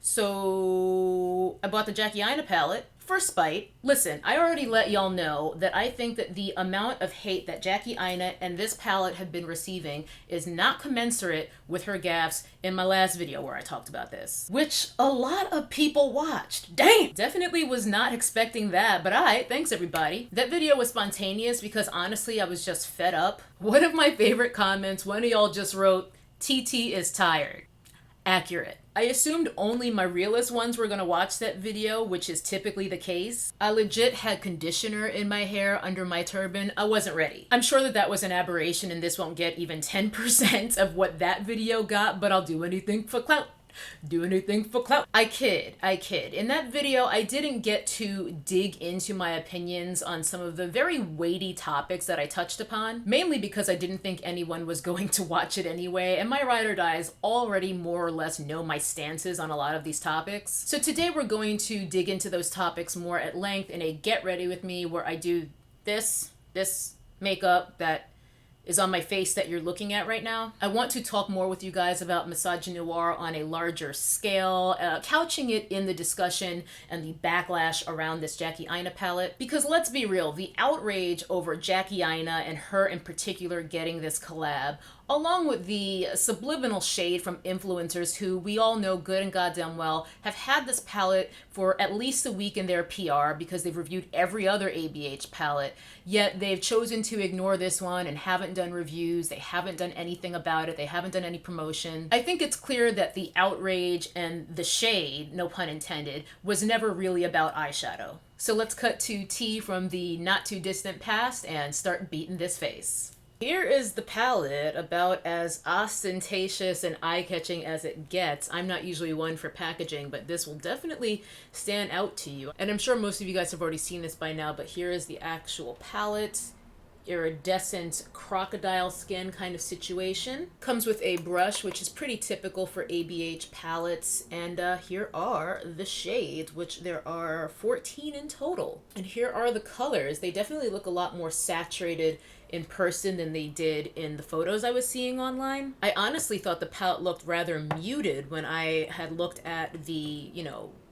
So I bought the Jackie Aina palette for spite. Listen, I already let y'all know that I think that the amount of hate that Jackie Aina and this palette have been receiving is not commensurate with her gaffes in my last video where I talked about this, which a lot of people watched. Damn! Definitely was not expecting that, but alright, thanks everybody. That video was spontaneous because honestly I was just fed up. One of my favorite comments, one of y'all just wrote, TT is tired. Accurate. I assumed only my realist ones were gonna watch that video, which is typically the case. I legit had conditioner in my hair under my turban. I wasn't ready. I'm sure that that was an aberration and this won't get even 10% of what that video got, but I'll do anything for clout. Do anything for clout. I kid. In that video, I didn't get to dig into my opinions on some of the very weighty topics that I touched upon, mainly because I didn't think anyone was going to watch it anyway, and my ride or dies already more or less know my stances on a lot of these topics. So today we're going to dig into those topics more at length in a get ready with me where I do this makeup that is on my face that you're looking at right now. I want to talk more with you guys about misogynoir on a larger scale, couching it in the discussion and the backlash around this Jackie Aina palette. Because let's be real, the outrage over Jackie Aina and her in particular getting this collab, along with the subliminal shade from influencers who we all know good and goddamn well have had this palette for at least a week in their PR because they've reviewed every other ABH palette, yet they've chosen to ignore this one and haven't done reviews, they haven't done anything about it, they haven't done any promotion. I think it's clear that the outrage and the shade, no pun intended, was never really about eyeshadow. So let's cut to T from the not too distant past and start beating this face. Here is the palette, about as ostentatious and eye-catching as it gets. I'm not usually one for packaging, but this will definitely stand out to you. And I'm sure most of you guys have already seen this by now, but here is the actual palette. Iridescent crocodile skin kind of situation. Comes with a brush, which is pretty typical for ABH palettes. And here are the shades, which there are 14 in total. And here are the colors. They definitely look a lot more saturated in person than they did in the photos I was seeing online. I honestly thought the palette looked rather muted when I had looked at the,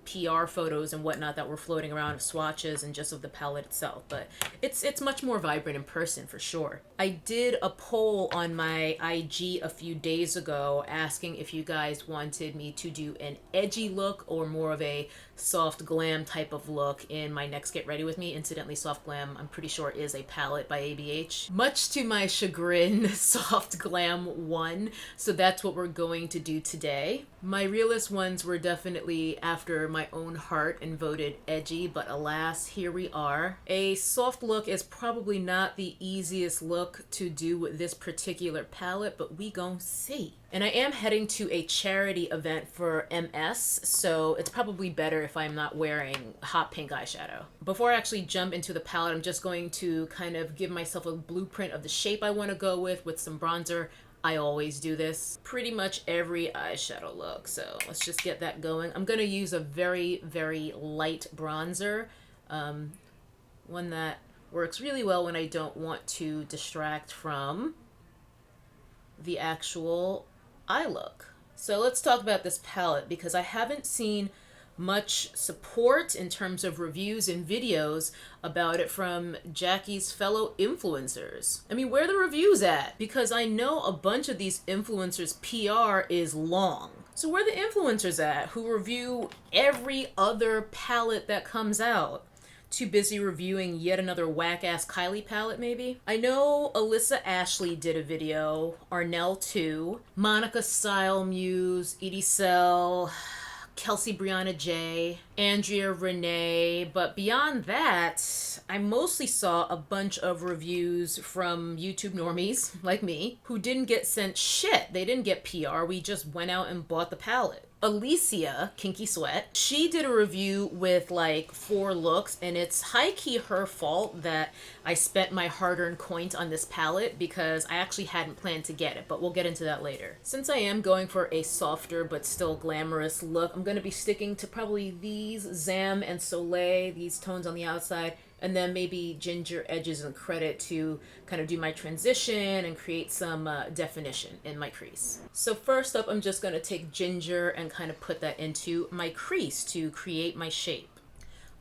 PR photos and whatnot that were floating around of swatches and just of the palette itself, but it's much more vibrant in person for sure. I did a poll on my IG a few days ago asking if you guys wanted me to do an edgy look or more of a soft glam type of look in my next Get Ready With Me. Incidentally, soft glam, I'm pretty sure, is a palette by ABH. Much to my chagrin, soft glam won, so that's what we're going to do today. My realist ones were definitely after my own heart and voted edgy, but alas, here we are. A soft look is probably not the easiest look to do with this particular palette, but we gon' see. And I am heading to a charity event for MS, so it's probably better if I'm not wearing hot pink eyeshadow. Before I actually jump into the palette, I'm just going to kind of give myself a blueprint of the shape I want to go with some bronzer. I always do this pretty much every eyeshadow look, so let's just get that going. I'm going to use a very, very light bronzer, one that works really well when I don't want to distract from the actual eye look. So let's talk about this palette because I haven't seen much support in terms of reviews and videos about it from Jackie's fellow influencers. I mean, where are the reviews at? Because I know a bunch of these influencers' PR is long. So where are the influencers at who review every other palette that comes out? Too busy reviewing yet another whack-ass Kylie palette, maybe? I know Alyssa Ashley did a video, Arnell too, Monica Style Muse, Edie Sell, Kelsey Brianna J, Andrea Renee, but beyond that, I mostly saw a bunch of reviews from YouTube normies, like me, who didn't get sent shit. They didn't get PR, we just went out and bought the palette. Alicia, Kinky Sweat, she did a review with like 4 looks, and it's high-key her fault that I spent my hard-earned coins on this palette because I actually hadn't planned to get it, but we'll get into that later. Since I am going for a softer but still glamorous look, I'm going to be sticking to probably these Zam and Soleil, these tones on the outside, and then maybe ginger edges and credit to kind of do my transition and create some definition in my crease. So first up, I'm just going to take ginger and kind of put that into my crease to create my shape.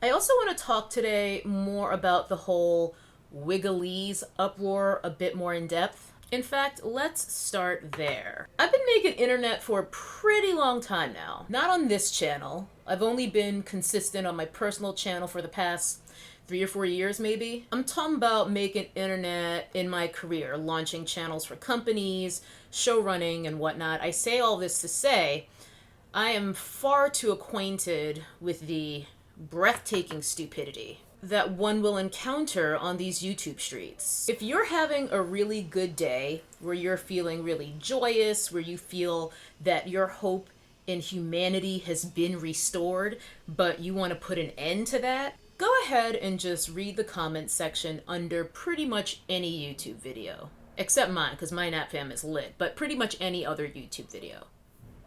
I also want to talk today more about the whole wigglese uproar a bit more in depth. In fact, let's start there. I've been making internet for a pretty long time now. Not on this channel. I've only been consistent on my personal channel for the past 3 or 4 years maybe. I'm talking about making internet in my career, launching channels for companies, show running and whatnot. I say all this to say, I am far too acquainted with the breathtaking stupidity that one will encounter on these YouTube streets. If you're having a really good day, where you're feeling really joyous, where you feel that your hope in humanity has been restored, but you want to put an end to that, go ahead and just read the comment section under pretty much any YouTube video. Except mine, because my Nat Fam is lit, but pretty much any other YouTube video.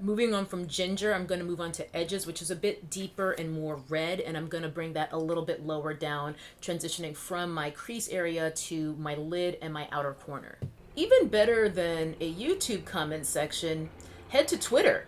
Moving on from ginger, I'm going to move on to edges, which is a bit deeper and more red, and I'm going to bring that a little bit lower down, transitioning from my crease area to my lid and my outer corner. Even better than a YouTube comment section, head to Twitter.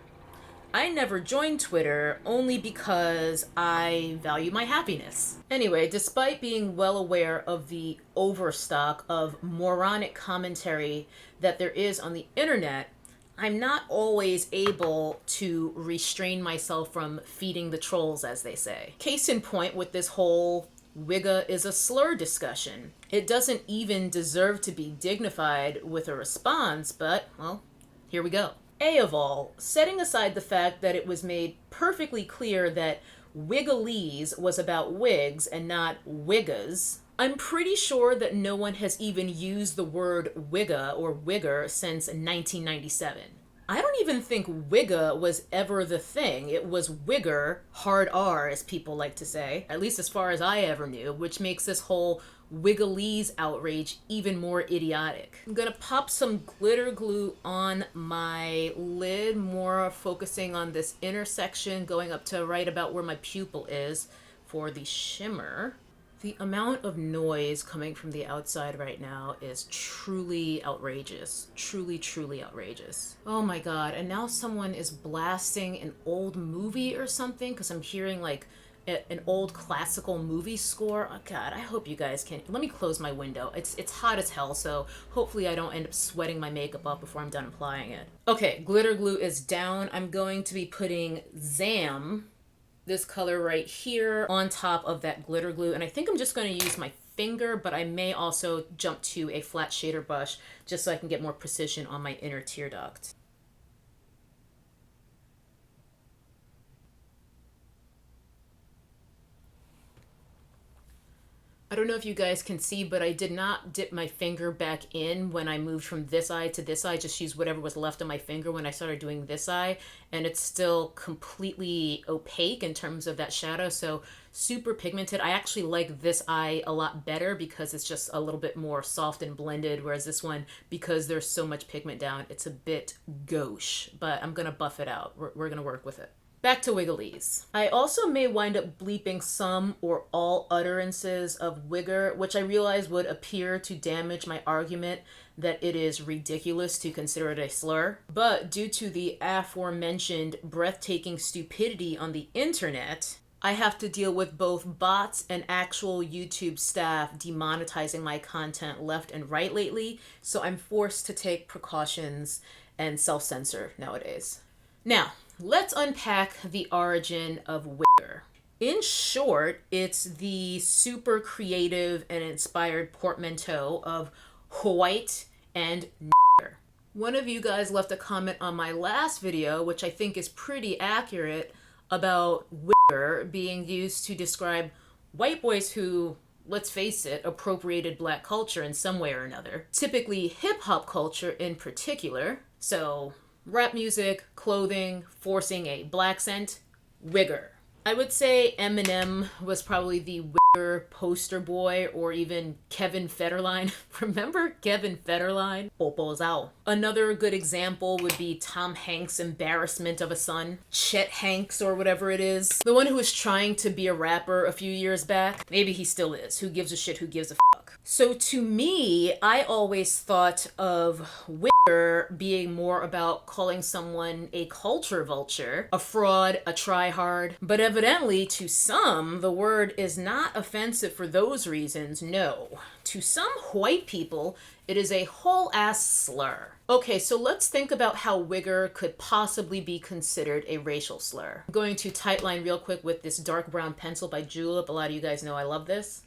I never joined Twitter only because I value my happiness. Anyway, despite being well aware of the overstock of moronic commentary that there is on the internet, I'm not always able to restrain myself from feeding the trolls, as they say. Case in point with this whole Wigger is a slur discussion. It doesn't even deserve to be dignified with a response, but, well, here we go. A of all, setting aside the fact that it was made perfectly clear that wigglese was about wigs and not wiggas, I'm pretty sure that no one has even used the word wigger or wigger since 1997. I don't even think wigger was ever the thing. It was wigger, hard R as people like to say, at least as far as I ever knew, which makes this whole wigglese outrage even more idiotic. I'm gonna pop some glitter glue on my lid, more focusing on this intersection going up to right about where my pupil is for the shimmer. The amount of noise coming from the outside right now is truly outrageous. Truly, truly outrageous. Oh my god, and now someone is blasting an old movie or something because I'm hearing like an old classical movie score. Oh god, I hope you guys can. Let me close my window. It's hot as hell, so hopefully I don't end up sweating my makeup up before I'm done applying it. Okay, glitter glue is down. I'm going to be putting Zam, this color right here, on top of that glitter glue, and I think I'm just going to use my finger, but I may also jump to a flat shader brush just so I can get more precision on my inner tear duct. I don't know if you guys can see, but I did not dip my finger back in when I moved from this eye to this eye. Just used whatever was left of my finger when I started doing this eye, and it's still completely opaque in terms of that shadow, so super pigmented. I actually like this eye a lot better because it's just a little bit more soft and blended, whereas this one, because there's so much pigment down, it's a bit gauche, but I'm gonna buff it out. We're gonna work with it. Back to wigglese. I also may wind up bleeping some or all utterances of Wigger, which I realize would appear to damage my argument that it is ridiculous to consider it a slur. But due to the aforementioned breathtaking stupidity on the internet, I have to deal with both bots and actual YouTube staff demonetizing my content left and right lately, so I'm forced to take precautions and self-censor nowadays. Now, let's unpack the origin of Wigger. In short, it's the super creative and inspired portmanteau of white and nigger. One of you guys left a comment on my last video, which I think is pretty accurate, about Wigger being used to describe white boys who, let's face it, appropriated black culture in some way or another. Typically hip-hop culture in particular. So rap music, clothing, forcing a black scent, Wigger. I would say Eminem was probably the Wigger poster boy, or even Kevin Federline. Remember Kevin Federline? Popo's out. Another good example would be Tom Hanks' embarrassment of a son. Chet Hanks, or whatever it is. The one who was trying to be a rapper a few years back. Maybe he still is. Who gives a shit? Who gives a fuck? So to me, I always thought of Wigger being more about calling someone a culture vulture, a fraud, a tryhard. But evidently, to some, the word is not offensive for those reasons, no. To some white people, it is a whole-ass slur. Okay, so let's think about how Wigger could possibly be considered a racial slur. I'm going to tightline real quick with this dark brown pencil by Julep. A lot of you guys know I love this.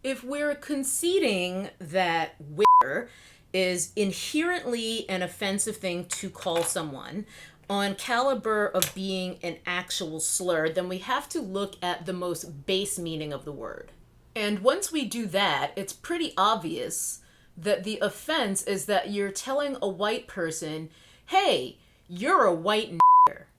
If we're conceding that Wigger is inherently an offensive thing to call someone on caliber of being an actual slur, then we have to look at the most base meaning of the word. And once we do that, it's pretty obvious that the offense is that you're telling a white person, hey, you're a white nigger.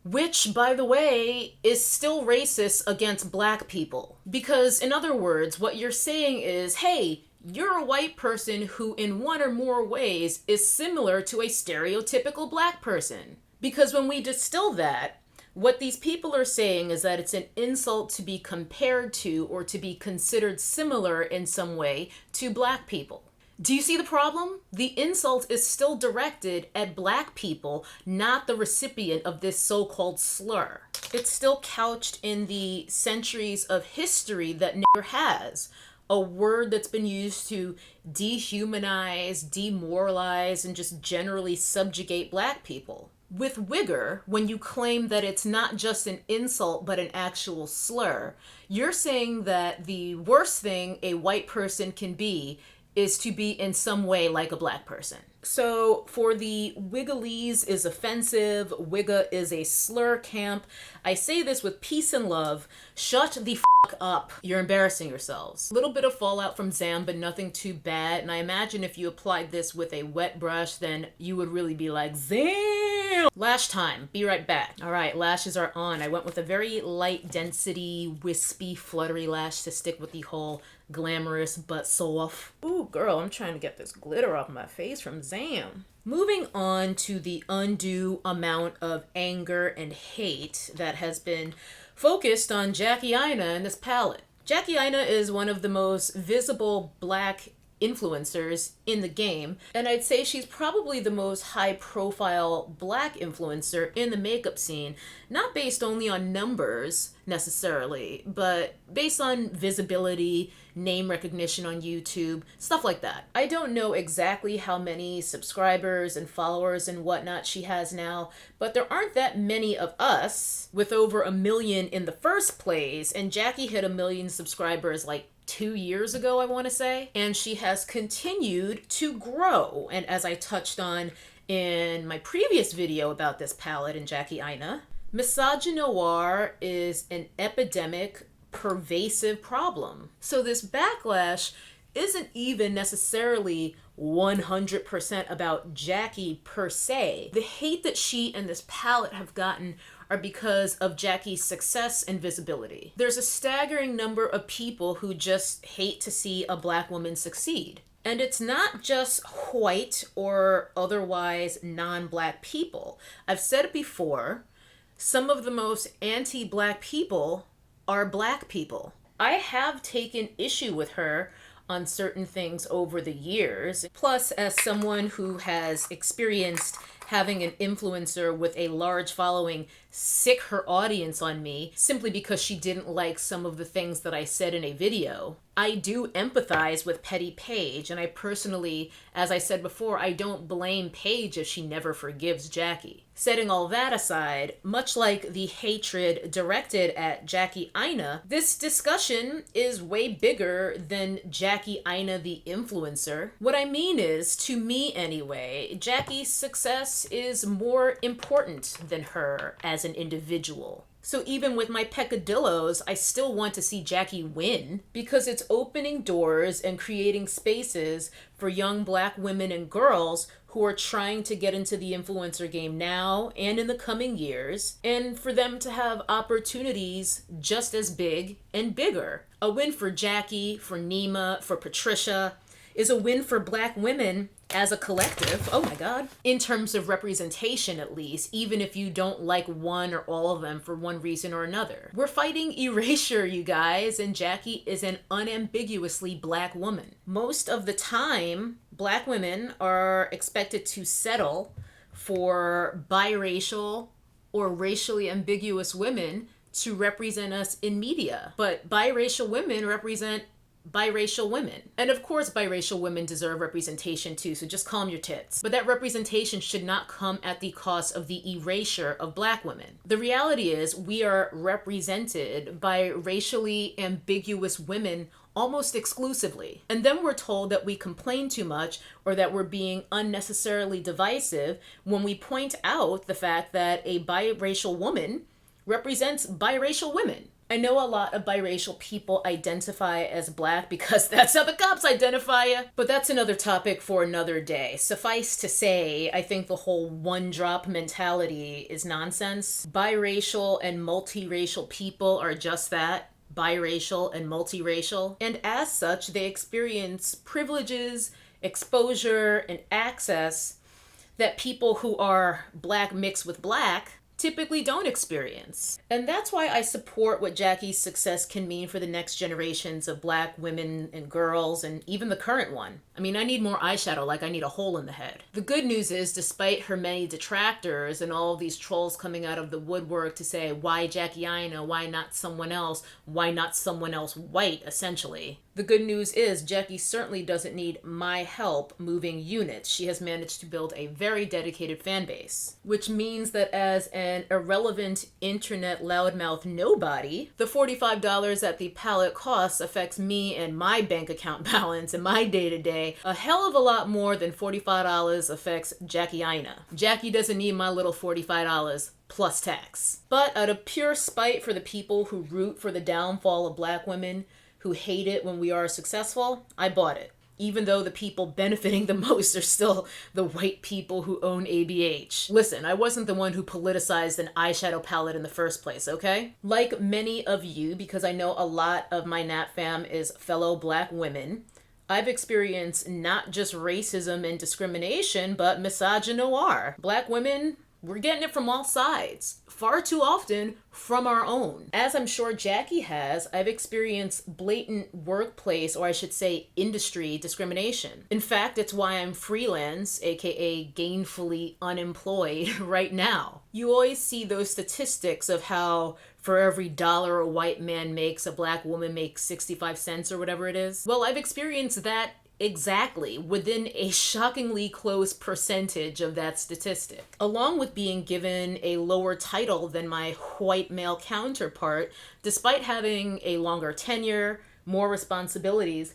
Which, by the way, is still racist against black people. Because, in other words, what you're saying is, hey, you're a white person who in one or more ways is similar to a stereotypical black person. Because when we distill that, what these people are saying is that it's an insult to be compared to or to be considered similar in some way to black people. Do you see the problem? The insult is still directed at black people, not the recipient of this so-called slur. It's still couched in the centuries of history that nigger has. A word that's been used to dehumanize, demoralize, and just generally subjugate black people. With Wigger, when you claim that it's not just an insult but an actual slur, you're saying that the worst thing a white person can be is to be in some way like a black person. So for the Wiggalese is offensive, Wigga is a slur camp, I say this with peace and love, shut the fuck up. You're embarrassing yourselves. A little bit of fallout from Zam, but nothing too bad. And I imagine if you applied this with a wet brush, then you would really be like, Zam! Lash time. Be right back. All right, lashes are on. I went with a very light density, wispy, fluttery lash to stick with the whole glamorous but soft. Ooh, girl, I'm trying to get this glitter off my face from Zam. Moving on to the undue amount of anger and hate that has been focused on Jackie Aina and this palette. Jackie Aina is one of the most visible black influencers in the game, and I'd say she's probably the most high-profile black influencer in the makeup scene, not based only on numbers necessarily, but based on visibility, name recognition on YouTube, stuff like that. I don't know exactly how many subscribers and followers and whatnot she has now, but there aren't that many of us with over 1 million in the first place, and Jackie hit 1 million subscribers like 2 years ago, I want to say, and she has continued to grow. And as I touched on in my previous video about this palette and Jackie Aina, misogynoir is an epidemic, pervasive problem. So this backlash isn't even necessarily 100% about Jackie per se. The hate that she and this palette have gotten are because of Jackie's success and visibility. There's a staggering number of people who just hate to see a black woman succeed. And it's not just white or otherwise non-black people. I've said it before, some of the most anti-black people are black people. I have taken issue with her on certain things over the years. Plus, as someone who has experienced having an influencer with a large following sick her audience on me simply because she didn't like some of the things that I said in a video, I do empathize with Petty Paige, and I personally, as I said before, I don't blame Paige if she never forgives Jackie. Setting all that aside, much like the hatred directed at Jackie Aina, this discussion is way bigger than Jackie Aina the influencer. What I mean is, to me anyway, Jackie's success is more important than her as an individual. So even with my peccadillos, I still want to see Jackie win because it's opening doors and creating spaces for young Black women and girls who are trying to get into the influencer game now and in the coming years, and for them to have opportunities just as big and bigger. A win for Jackie, for Nima, for Patricia is a win for Black women as a collective, oh my God, in terms of representation at least, even if you don't like one or all of them for one reason or another. We're fighting erasure, you guys, and Jackie is an unambiguously Black woman. Most of the time, Black women are expected to settle for biracial or racially ambiguous women to represent us in media. But biracial women represent biracial women. And of course, biracial women deserve representation too, so just calm your tits. But that representation should not come at the cost of the erasure of Black women. The reality is we are represented by racially ambiguous women almost exclusively. And then we're told that we complain too much or that we're being unnecessarily divisive when we point out the fact that a biracial woman represents biracial women. I know a lot of biracial people identify as Black because that's how the cops identify you, but that's another topic for another day. Suffice to say, I think the whole one-drop mentality is nonsense. Biracial and multiracial people are just that, biracial and multiracial, and as such, they experience privileges, exposure, and access that people who are Black mixed with Black typically don't experience. And that's why I support what Jackie's success can mean for the next generations of Black women and girls, and even the current one. I mean, I need more eyeshadow like I need a hole in the head. The good news is, despite her many detractors and all of these trolls coming out of the woodwork to say, why Jackie Aina, why not someone else white, essentially. The good news is Jackie certainly doesn't need my help moving units. She has managed to build a very dedicated fan base, which means that as an irrelevant internet loudmouth nobody, the $45 that the palette costs affects me and my bank account balance and my day-to-day a hell of a lot more than $45 affects Jackie Aina. Jackie doesn't need my little $45 plus tax. But out of pure spite for the people who root for the downfall of Black women, who hate it when we are successful, I bought it. Even though the people benefiting the most are still the white people who own ABH. Listen, I wasn't the one who politicized an eyeshadow palette in the first place, okay? Like many of you, because I know a lot of my Nat fam is fellow Black women, I've experienced not just racism and discrimination, but misogynoir. Black women, we're getting it from all sides, far too often from our own. As I'm sure Jackie has, I've experienced blatant workplace, or I should say industry discrimination. In fact, it's why I'm freelance, aka gainfully unemployed right now. You always see those statistics of how for every dollar a white man makes, a Black woman makes 65 cents or whatever it is. Well, I've experienced that exactly within a shockingly close percentage of that statistic. Along with being given a lower title than my white male counterpart, despite having a longer tenure, more responsibilities,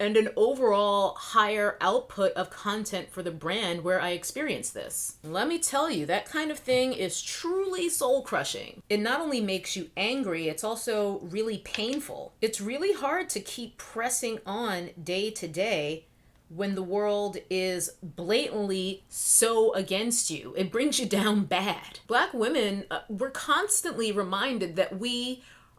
and an overall higher output of content for the brand where I experienced this. Let me tell you, that kind of thing is truly soul-crushing. It not only makes you angry, it's also really painful. It's really hard to keep pressing on day to day when the world is blatantly so against you. It brings you down bad. Black women, we're constantly reminded that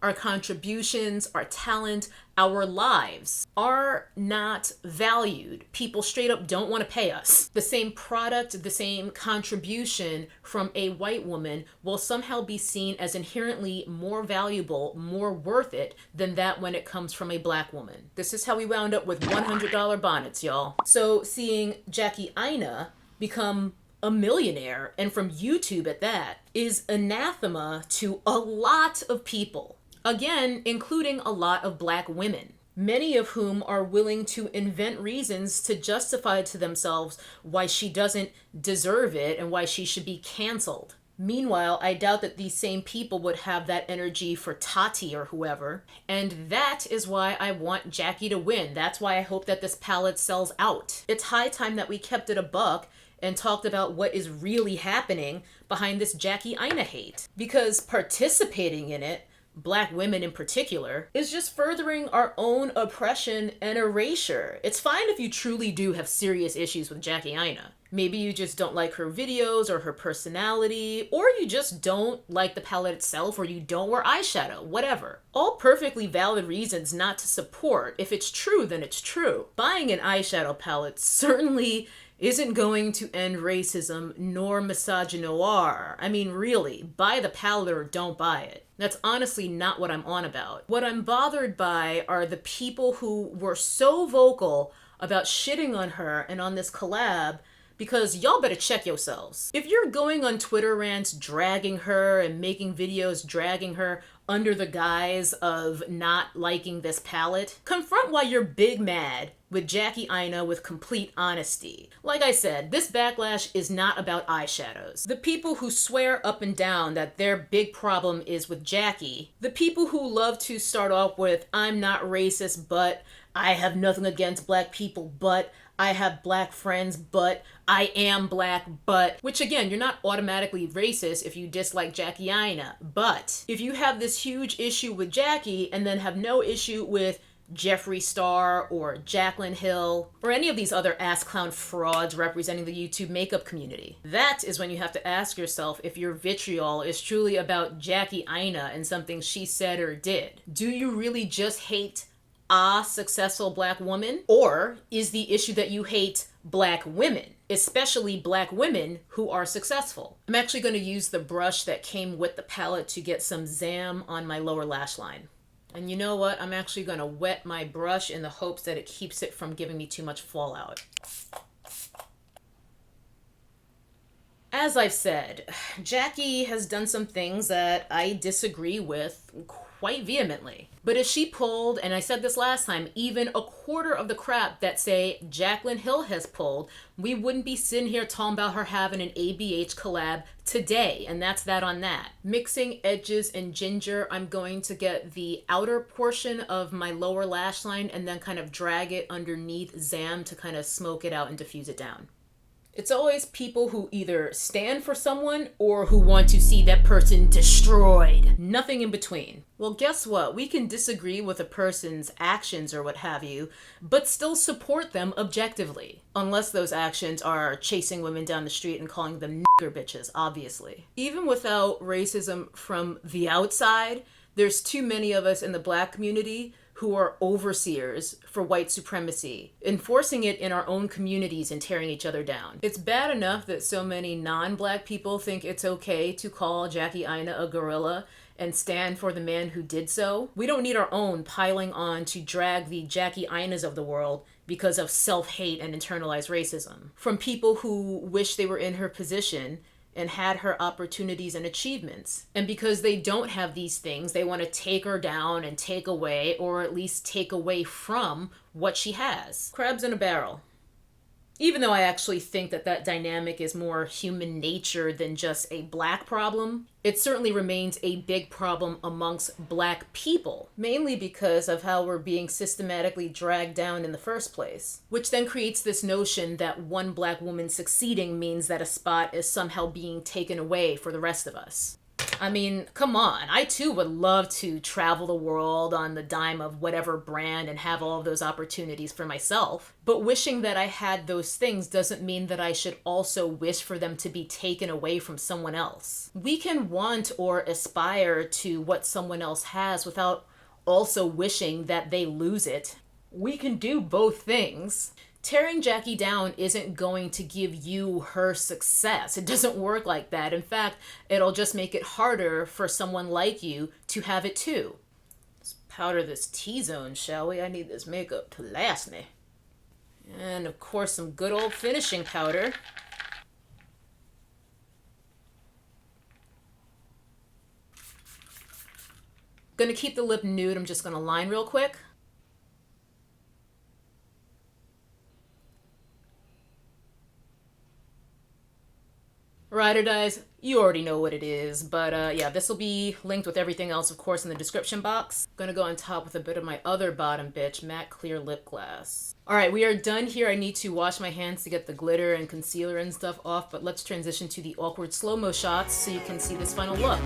our contributions, our talent, our lives are not valued. People straight up don't want to pay us. The same product, the same contribution from a white woman will somehow be seen as inherently more valuable, more worth it than that when it comes from a Black woman. This is how we wound up with $100 bonnets, y'all. So seeing Jackie Aina become a millionaire, and from YouTube at that, is anathema to a lot of people. Again, including a lot of Black women, many of whom are willing to invent reasons to justify to themselves why she doesn't deserve it and why she should be canceled. Meanwhile, I doubt that these same people would have that energy for Tarte or whoever. And that is why I want Jackie to win. That's why I hope that this palette sells out. It's high time that we kept it a buck and talked about what is really happening behind this Jackie Aina hate. Because participating in it, Black women in particular, is just furthering our own oppression and erasure. It's fine if you truly do have serious issues with Jackie Aina. Maybe you just don't like her videos or her personality, or you just don't like the palette itself, or you don't wear eyeshadow, whatever. All perfectly valid reasons not to support. If it's true, then it's true. Buying an eyeshadow palette certainly isn't going to end racism nor misogynoir. I mean, really, buy the palette or don't buy it. That's honestly not what I'm on about. What I'm bothered by are the people who were so vocal about shitting on her and on this collab, because y'all better check yourselves. If you're going on Twitter rants dragging her and making videos dragging her under the guise of not liking this palette, confront why you're big mad with Jackie Aina with complete honesty. Like I said, this backlash is not about eyeshadows. The people who swear up and down that their big problem is with Jackie, the people who love to start off with, I'm not racist, but I have nothing against Black people, but I have Black friends, but I am Black, but, which again, you're not automatically racist if you dislike Jackie Aina, but if you have this huge issue with Jackie and then have no issue with Jeffree Star or Jaclyn Hill or any of these other ass clown frauds representing the YouTube makeup community, that is when you have to ask yourself if your vitriol is truly about Jackie Aina and something she said or did. Do you really just hate a successful Black woman? Or is the issue that you hate Black women, especially Black women who are successful? I'm actually going to use the brush that came with the palette to get some zam on my lower lash line. And you know what? I'm actually going to wet my brush in the hopes that it keeps it from giving me too much fallout. As I've said, Jackie has done some things that I disagree with quite vehemently. But if she pulled, and I said this last time, even a quarter of the crap that, say, Jaclyn Hill has pulled, we wouldn't be sitting here talking about her having an ABH collab today, and that's that on that. Mixing edges and ginger, I'm going to get the outer portion of my lower lash line and then kind of drag it underneath Zam to kind of smoke it out and diffuse it down. It's always people who either stand for someone or who want to see that person destroyed. Nothing in between. Well, guess what? We can disagree with a person's actions or what have you, but still support them objectively. Unless those actions are chasing women down the street and calling them nigger bitches, obviously. Even without racism from the outside, there's too many of us in the Black community who are overseers for white supremacy, enforcing it in our own communities and tearing each other down. It's bad enough that so many non-Black people think it's okay to call Jackie Aina a gorilla and stand for the man who did so. We don't need our own piling on to drag the Jackie Ainas of the world because of self-hate and internalized racism. From people who wish they were in her position and had her opportunities and achievements. And because they don't have these things, they want to take her down and take away, or at least take away from what she has. Crabs in a barrel. Even though I actually think that that dynamic is more human nature than just a Black problem, it certainly remains a big problem amongst Black people, mainly because of how we're being systematically dragged down in the first place, which then creates this notion that one Black woman succeeding means that a spot is somehow being taken away for the rest of us. I mean, come on. I too would love to travel the world on the dime of whatever brand and have all of those opportunities for myself. But wishing that I had those things doesn't mean that I should also wish for them to be taken away from someone else. We can want or aspire to what someone else has without also wishing that they lose it. We can do both things. Tearing Jackie down isn't going to give you her success. It doesn't work like that. In fact, it'll just make it harder for someone like you to have it too. Let's powder this T-zone, shall we? I need this makeup to last me. And of course, some good old finishing powder. Gonna keep the lip nude. I'm just gonna line real quick. Ride or dies, You already know what it is, but yeah, this will be linked with everything else, of course, in the description box. Gonna go on top with a bit of my other bottom bitch, matte clear lip gloss. Alright, we are done here. I need to wash my hands to get the glitter and concealer and stuff off, but let's transition to the awkward slow-mo shots so you can see this final look.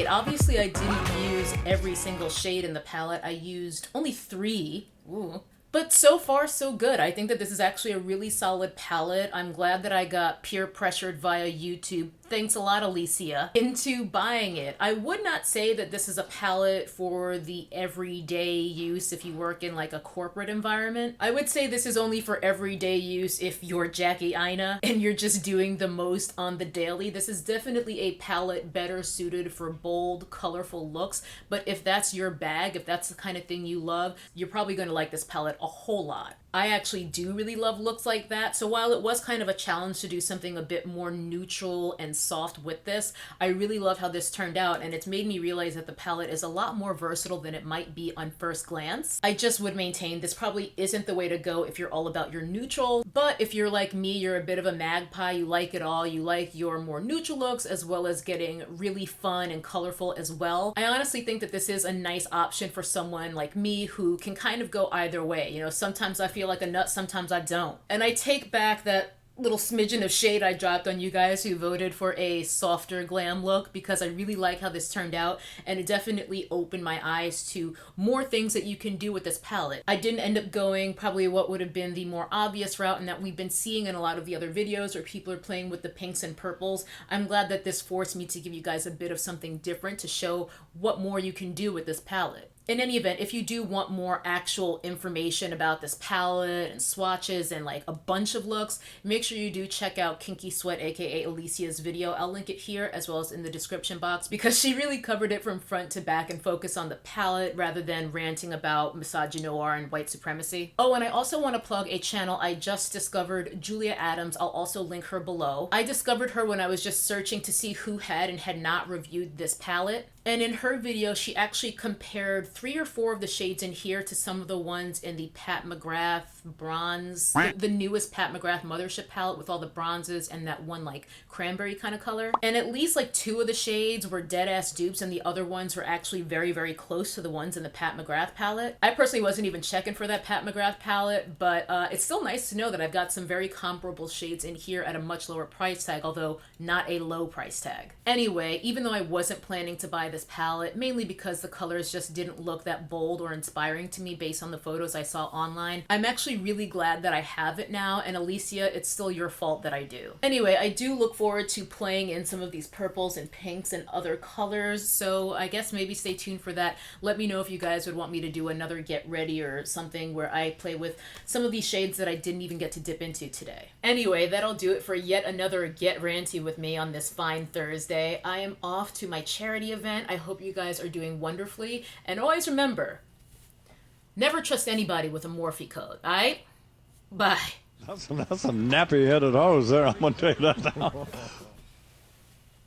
Obviously, I didn't use every single shade in the palette. I used only 3. Ooh. But so far, so good. I think that this is actually a really solid palette. I'm glad that I got peer pressured via YouTube. Thanks a lot, Alicia, into buying it. I would not say that this is a palette for the everyday use if you work in like a corporate environment. I would say this is only for everyday use if you're Jackie Aina and you're just doing the most on the daily. This is definitely a palette better suited for bold, colorful looks. But if that's your bag, if that's the kind of thing you love, you're probably going to like this palette a whole lot. I actually do really love looks like that, so while it was kind of a challenge to do something a bit more neutral and soft with this, I really love how this turned out, and it's made me realize that the palette is a lot more versatile than it might be on first glance. I just would maintain this probably isn't the way to go if you're all about your neutral, but if you're like me, you're a bit of a magpie, you like it all, you like your more neutral looks as well as getting really fun and colorful as well. I honestly think that this is a nice option for someone like me who can kind of go either way. You know, sometimes I feel like a nut, sometimes I don't. And I take back that little smidgen of shade I dropped on you guys who voted for a softer glam look, because I really like how this turned out, and it definitely opened my eyes to more things that you can do with this palette. I didn't end up going probably what would have been the more obvious route and that we've been seeing in a lot of the other videos where people are playing with the pinks and purples. I'm glad that this forced me to give you guys a bit of something different to show what more you can do with this palette. In any event, if you do want more actual information about this palette and swatches and like a bunch of looks, make sure you do check out Kinky Sweat, aka Alicia's video. I'll link it here as well as in the description box because she really covered it from front to back and focused on the palette rather than ranting about misogynoir and white supremacy. Oh, and I also want to plug a channel I just discovered, Julia Adams. I'll also link her below. I discovered her when I was just searching to see who had and had not reviewed this palette. And in her video, she actually compared 3 or 4 of the shades in here to some of the ones in the Pat McGrath bronze, the newest Pat McGrath Mothership palette with all the bronzes and that one like cranberry kind of color. And at least like 2 of the shades were dead ass dupes and the other ones were actually very, very close to the ones in the Pat McGrath palette. I personally wasn't even checking for that Pat McGrath palette, but it's still nice to know that I've got some very comparable shades in here at a much lower price tag, although not a low price tag. Anyway, even though I wasn't planning to buy this palette, mainly because the colors just didn't look that bold or inspiring to me based on the photos I saw online, I'm actually really glad that I have it now, and Alicia, it's still your fault that I do. Anyway, I do look forward to playing in some of these purples and pinks and other colors, so I guess maybe stay tuned for that. Let me know if you guys would want me to do another get ready or something where I play with some of these shades that I didn't even get to dip into today. Anyway, that'll do it for yet another Get Ranty with me on this fine Thursday. I am off to my charity event. I hope you guys are doing wonderfully, and always remember, never trust anybody with a Morphe code, alright? Bye. That's a nappy-headed hose there, I'm gonna tell you that now.